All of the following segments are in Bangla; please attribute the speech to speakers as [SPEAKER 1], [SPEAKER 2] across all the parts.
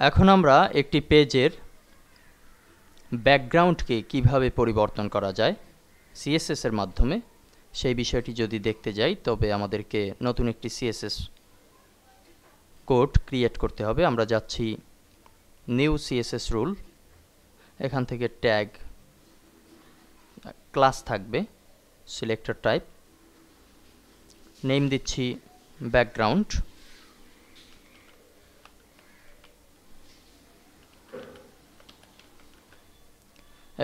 [SPEAKER 1] এখন আমরা একটি পেজের ব্যাকগ্রাউন্ডকে কিভাবে পরিবর্তন করা যায় সিএসএস এর মাধ্যমে সেই বিষয়টি যদি দেখতে যাই তবে আমাদেরকে নতুন একটি সিএসএস কোড ক্রিয়েট করতে হবে। আমরা যাচ্ছি নিউ সিএসএস রুল, এখান থেকে ট্যাগ ক্লাস থাকবে, সিলেক্টর টাইপ, নেম দিচ্ছি ব্যাকগ্রাউন্ড,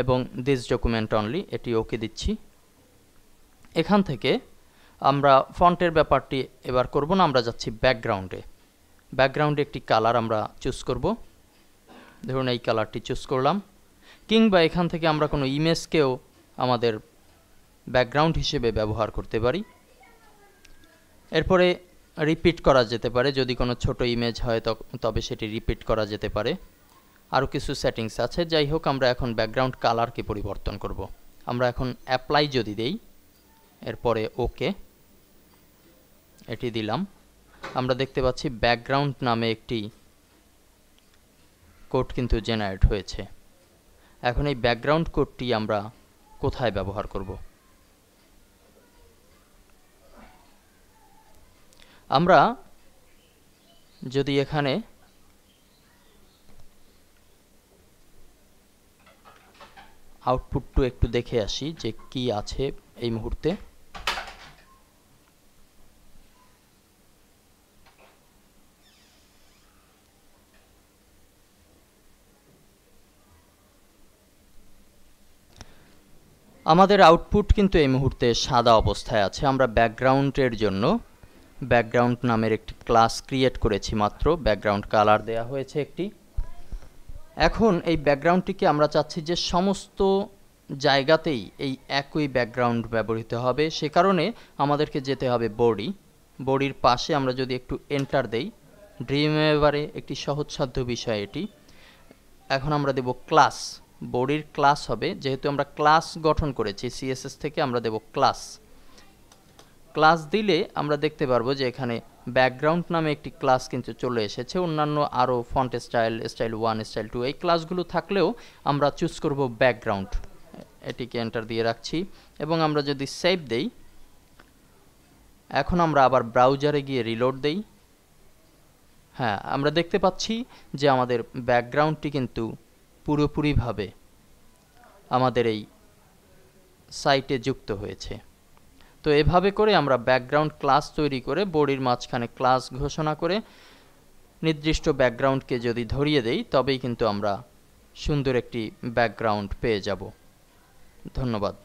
[SPEAKER 1] এবং দিস ডকুমেন্ট অনলি এটি ওকে দিচ্ছি। এখান থেকে আমরা ফন্টের ব্যাপারটি এবার করব না, আমরা যাচ্ছি ব্যাকগ্রাউন্ডে একটি কালার আমরা চুজ করব। ধরুন এই কালারটি চুজ করলাম, কিংবা এখান থেকে আমরা কোনো ইমেজকেও আমাদের ব্যাকগ্রাউন্ড হিসেবে ব্যবহার করতে পারি। এরপরে রিপিট করা যেতে পারে, যদি কোনো ছোট ইমেজ হয় তবে সেটি রিপিট করা যেতে পারে। আরও কিছু সেটিংস আছে। যাই হোক, আমরা এখন ব্যাকগ্রাউন্ড কালারকে পরিবর্তন করব। আমরা এখন অ্যাপ্লাই যদি দেই, এরপরে ওকে এটি দিলাম, আমরা দেখতে পাচ্ছি ব্যাকগ্রাউন্ড নামে একটি কোড কিন্তু জেনারেট হয়েছে। এখন এই ব্যাকগ্রাউন্ড কোডটি আমরা কোথায় ব্যবহার করব? আমরা যদি এখানে আউটপুটটা একটু দেখে আসি যে কি আছে এই মুহূর্তে। আমাদের আউটপুট কিন্তু এই মুহূর্তে সাদা অবস্থায় আছে। আমরা ব্যাকগ্রাউন্ডের জন্য ব্যাকগ্রাউন্ড নামের একটি ক্লাস ক্রিয়েট করেছি মাত্র, ব্যাকগ্রাউন্ড কালার দেয়া হয়েছে একটি। এখন এই ব্যাকগ্রাউন্ডটিকে আমরা চাচ্ছি যে সমস্ত জায়গাতেই এই একই ব্যাকগ্রাউন্ড ব্যবহৃত হবে। সে কারণে আমাদেরকে যেতে হবে বডির পাশে আমরা যদি একটু এন্টার দেই, ড্রিমওয়েভারে একটি সহজসাধ্য বিষয় এটি। এখন আমরা দেব ক্লাস, বডির ক্লাস হবে, যেহেতু আমরা ক্লাস গঠন করেছি সিএসএস থেকে, আমরা দেব ক্লাস দিলে আমরা দেখতে পারবো যে এখানে ব্যাকগ্রাউন্ড নামে একটি ক্লাস কিন্তু চলে এসেছে। অন্যান্য আরও ফন্ট স্টাইল 1 স্টাইল 2 এই ক্লাসগুলো থাকলেও আমরা চুজ করব ব্যাকগ্রাউন্ড। এটিকে এন্টার দিয়ে রাখছি এবং আমরা যদি সেভ দেই, এখন আমরা আবার ব্রাউজারে গিয়ে রিলোড দেই। হ্যাঁ, আমরা দেখতে পাচ্ছি যে আমাদের ব্যাকগ্রাউন্ডটি কিন্তু পুরোপুরিভাবে আমাদের এই সাইটে যুক্ত হয়েছে। তো এভাবে করে আমরা ব্যাকগ্রাউন্ড ক্লাস তৈরি করে বডির মাঝখানে ক্লাস ঘোষণা করে নির্দিষ্ট ব্যাকগ্রাউন্ডকে যদি ধরিয়ে দেই, তবেই কিন্তু আমরা সুন্দর একটি ব্যাকগ্রাউন্ড পেয়ে যাব। ধন্যবাদ।